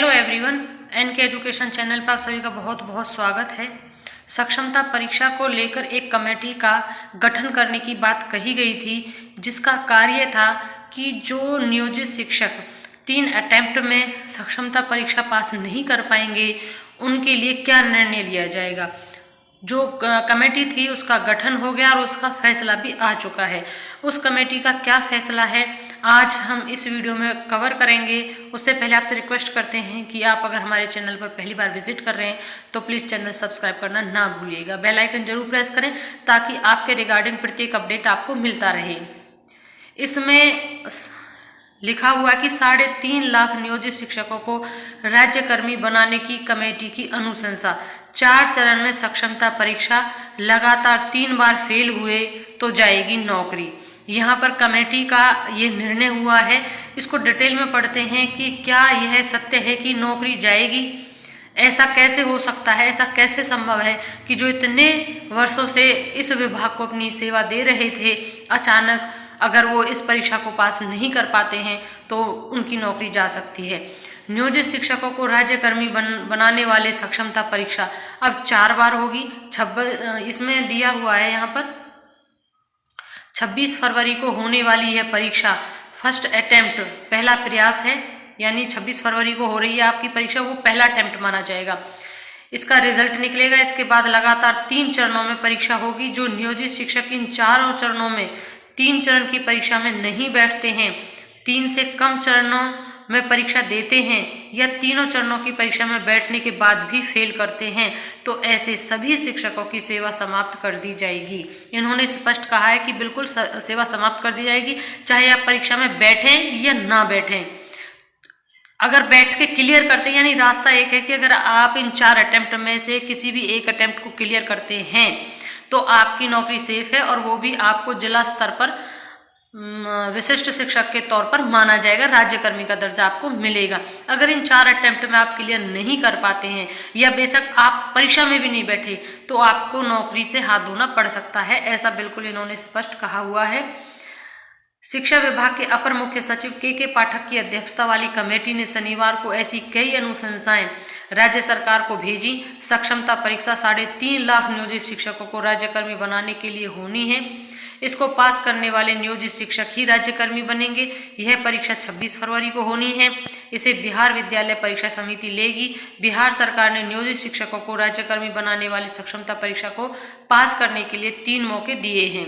Hello everyone, NK education channel पर आप सभी का बहुत बहुत स्वागत है। सक्षमता परीक्षा को लेकर एक कमेटी का गठन करने की बात कही गई थी, जिसका कार्य था कि जो नियोजित शिक्षक 3 अटेम्प्ट में सक्षमता परीक्षा पास नहीं कर पाएंगे उनके लिए क्या निर्णय लिया जाएगा। जो कमेटी थी उसका गठन हो गया और उसका फैसला भी आ चुका है। उस कमेटी का क्या फैसला है आज हम इस वीडियो में कवर करेंगे। उससे पहले आपसे रिक्वेस्ट करते हैं कि आप अगर हमारे चैनल पर पहली बार विजिट कर रहे हैं तो प्लीज़ चैनल सब्सक्राइब करना ना भूलिएगा। बेल आइकन जरूर प्रेस करें ताकि आपके रिगार्डिंग प्रत्येक अपडेट आपको मिलता रहे। इसमें लिखा हुआ कि 3.5 लाख नियोजित शिक्षकों को राज्यकर्मी बनाने की कमेटी की अनुशंसा। 4 चरण में सक्षमता परीक्षा, लगातार 3 बार फेल हुए तो जाएगी नौकरी। यहाँ पर कमेटी का ये निर्णय हुआ है। इसको डिटेल में पढ़ते हैं कि क्या यह सत्य है कि नौकरी जाएगी। ऐसा कैसे हो सकता है, ऐसा कैसे संभव है कि जो इतने वर्षों से इस विभाग को अपनी सेवा दे रहे थे, अचानक अगर वो इस परीक्षा को पास नहीं कर पाते हैं तो उनकी नौकरी जा सकती है। नियोजित शिक्षकों को राज्यकर्मी बनाने वाले सक्षमता परीक्षा अब 4 बार होगी। इसमें दिया हुआ है यहाँ पर 26 फरवरी को होने वाली है परीक्षा। फर्स्ट अटेम्प्ट, पहला प्रयास है, यानी 26 फरवरी को हो रही है आपकी परीक्षा, वो पहला अटेम्प्ट माना जाएगा। इसका रिजल्ट निकलेगा। इसके बाद लगातार 3 चरणों में परीक्षा होगी। जो नियोजित शिक्षक इन 4 चरणों में 3 चरण की परीक्षा में नहीं बैठते हैं, 3 से कम चरणों में परीक्षा देते हैं या तीनों चरणों की परीक्षा में बैठने के बाद भी फेल करते हैं तो ऐसे सभी शिक्षकों की सेवा समाप्त कर दी जाएगी। इन्होंने स्पष्ट कहा है कि बिल्कुल सेवा समाप्त कर दी जाएगी, चाहे आप परीक्षा में बैठें या ना बैठें। अगर बैठ के क्लियर करते हैं, यानी रास्ता एक है कि अगर आप इन 4 अटेम्प्ट में से किसी भी एक अटेम्प्ट को क्लियर करते हैं तो आपकी नौकरी सेफ है और वो भी आपको जिला स्तर पर विशिष्ट शिक्षक के तौर पर माना जाएगा, राज्यकर्मी का दर्जा आपको मिलेगा। अगर इन 4 अटेम्प्ट में आप क्लियर नहीं कर पाते हैं या बेशक आप परीक्षा में भी नहीं बैठे तो आपको नौकरी से हाथ धोना पड़ सकता है, ऐसा बिल्कुल इन्होंने स्पष्ट कहा हुआ है। शिक्षा विभाग के अपर मुख्य सचिव के पाठक की अध्यक्षता वाली कमेटी ने शनिवार को ऐसी कई अनुशंसाएं राज्य सरकार को भेजी। सक्षमता परीक्षा 3.5 लाख नियोजित शिक्षकों को राज्यकर्मी बनाने के लिए होनी है। इसको पास करने वाले नियोजित शिक्षक ही राज्यकर्मी बनेंगे। यह परीक्षा 26 फरवरी को होनी है। इसे बिहार विद्यालय परीक्षा समिति लेगी। बिहार सरकार ने नियोजित शिक्षकों को राज्यकर्मी बनाने वाली सक्षमता परीक्षा को पास करने के लिए 3 मौके दिए हैं।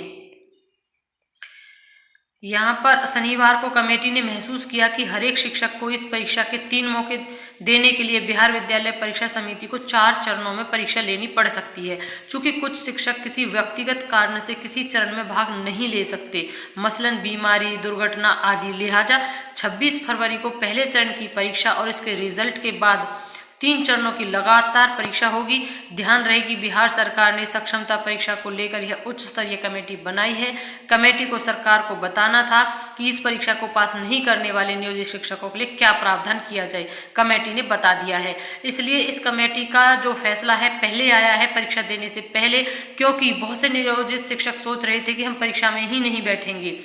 यहाँ पर शनिवार को कमेटी ने महसूस किया कि हर एक शिक्षक को इस परीक्षा के 3 मौके देने के लिए बिहार विद्यालय परीक्षा समिति को 4 चरणों में परीक्षा लेनी पड़ सकती है। चूंकि कुछ शिक्षक किसी व्यक्तिगत कारण से किसी चरण में भाग नहीं ले सकते, मसलन बीमारी, दुर्घटना आदि, लिहाजा 26 फरवरी को पहले चरण की परीक्षा और इसके रिजल्ट के बाद 3 चरणों की लगातार परीक्षा होगी। ध्यान रहे कि बिहार सरकार ने सक्षमता परीक्षा को लेकर यह उच्च स्तरीय कमेटी बनाई है। कमेटी को सरकार को बताना था कि इस परीक्षा को पास नहीं करने वाले नियोजित शिक्षकों के लिए क्या प्रावधान किया जाए। कमेटी ने बता दिया है। इसलिए इस कमेटी का जो फैसला है पहले आया है परीक्षा देने से पहले, क्योंकि बहुत से नियोजित शिक्षक सोच रहे थे कि हम परीक्षा में ही नहीं बैठेंगे,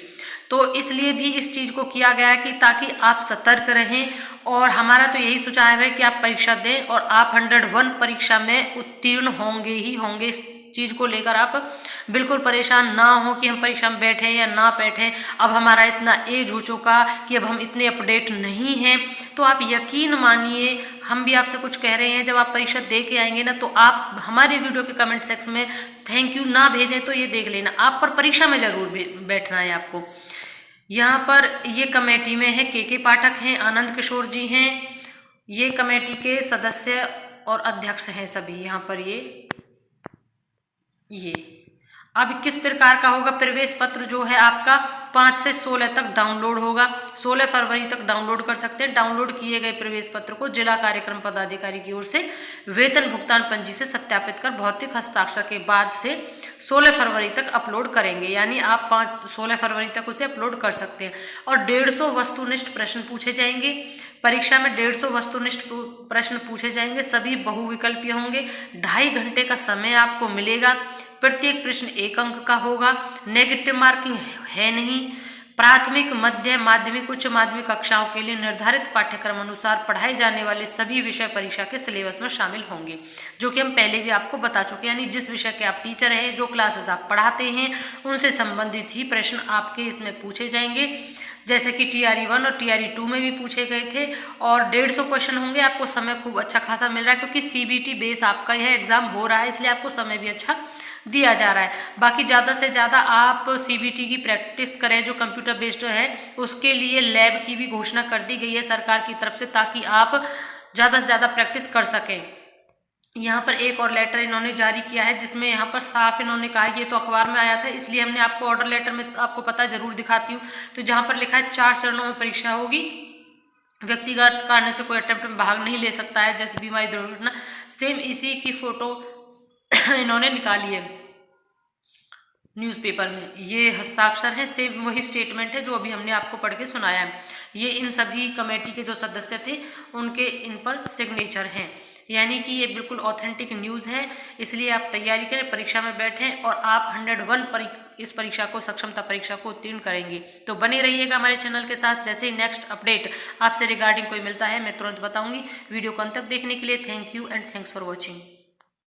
तो इसलिए भी इस चीज़ को किया गया कि ताकि आप सतर्क रहें। और हमारा तो यही सुझाव है कि आप परीक्षा दें और आप 101 परीक्षा में उत्तीर्ण होंगे ही होंगे। इस चीज़ को लेकर आप बिल्कुल परेशान ना हो कि हम परीक्षा में बैठें या ना बैठें, अब हमारा इतना एज हो चुका कि अब हम इतने अपडेट नहीं हैं। तो आप यकीन मानिए, हम भी आपसे कुछ कह रहे हैं, जब आप परीक्षा दे के आएंगे ना तो आप हमारे वीडियो के कमेंट सेक्शन में थैंक यू ना भेजें तो ये देख लेना, आप पर परीक्षा में ज़रूर बैठना है आपको। यहाँ पर ये कमेटी में है के पाठक हैं, आनंद किशोर जी हैं, ये कमेटी के सदस्य और अध्यक्ष हैं सभी। यहाँ पर ये अब किस प्रकार का होगा, प्रवेश पत्र जो है आपका 5 से 16 तक डाउनलोड होगा। 16 फरवरी तक डाउनलोड कर सकते हैं। डाउनलोड किए गए प्रवेश पत्र को जिला कार्यक्रम पदाधिकारी की ओर से वेतन भुगतान पंजी से सत्यापित कर भौतिक हस्ताक्षर के बाद से 16 फरवरी तक अपलोड करेंगे, यानी आप 16 फरवरी तक उसे अपलोड कर सकते हैं। और 150 वस्तुनिष्ठ प्रश्न पूछे जाएंगे। परीक्षा में 150 वस्तुनिष्ठ प्रश्न पूछे जाएंगे, सभी बहुविकल्पीय होंगे। 2.5 घंटे का समय आपको मिलेगा। प्रत्येक प्रश्न 1 अंक का होगा। नेगेटिव मार्किंग है नहीं। प्राथमिक, मध्य, माध्यमिक, उच्च माध्यमिक कक्षाओं के लिए निर्धारित पाठ्यक्रम अनुसार पढ़ाए जाने वाले सभी विषय परीक्षा के सिलेबस में शामिल होंगे, जो कि हम पहले भी आपको बता चुके हैं। यानी जिस विषय के आप टीचर हैं, जो क्लासेस आप पढ़ाते हैं, उनसे संबंधित ही प्रश्न आपके इसमें पूछे जाएंगे। जैसे कि TRE 1 और TRE 2 में भी पूछे गए थे और 150 क्वेश्चन होंगे। आपको समय खूब अच्छा खासा मिल रहा है क्योंकि CBT बेस आपका यह एग्जाम हो रहा है, इसलिए आपको समय भी अच्छा दिया जा रहा है। बाकी ज़्यादा से ज़्यादा आप CBT की प्रैक्टिस करें, जो कंप्यूटर बेस्ड है, उसके लिए लैब की भी घोषणा कर दी गई है सरकार की तरफ से, ताकि आप ज़्यादा से ज़्यादा प्रैक्टिस कर सकें। यहाँ पर एक और लेटर इन्होंने जारी किया है जिसमें यहाँ पर साफ इन्होंने कहा है, ये तो अखबार में आया था इसलिए हमने आपको ऑर्डर लेटर में आपको पता जरूर दिखाती हूँ। तो जहाँ पर लिखा है 4 चरणों में परीक्षा होगी, व्यक्तिगत कारण से कोई अटेम्प्ट में भाग नहीं ले सकता है, जैसे बीमारी, दुर्घटना। सेम इसी की फोटो इन्होंने निकाली है न्यूज़पेपर में, ये हस्ताक्षर है, सेम वही स्टेटमेंट है जो अभी हमने आपको पढ़ के सुनाया है। ये इन सभी कमेटी के जो सदस्य थे उनके इन पर सिग्नेचर हैं, यानी कि ये बिल्कुल ऑथेंटिक न्यूज़ है। इसलिए आप तैयारी करें, परीक्षा में बैठें और आप 101 इस परीक्षा को, सक्षमता परीक्षा को उत्तीर्ण करेंगे। तो बने रहिएगा हमारे चैनल के साथ। जैसे ही नेक्स्ट अपडेट आपसे रिगार्डिंग कोई मिलता है मैं तुरंत बताऊंगी। वीडियो को अंत तक देखने के लिए thank you and thanks for watching.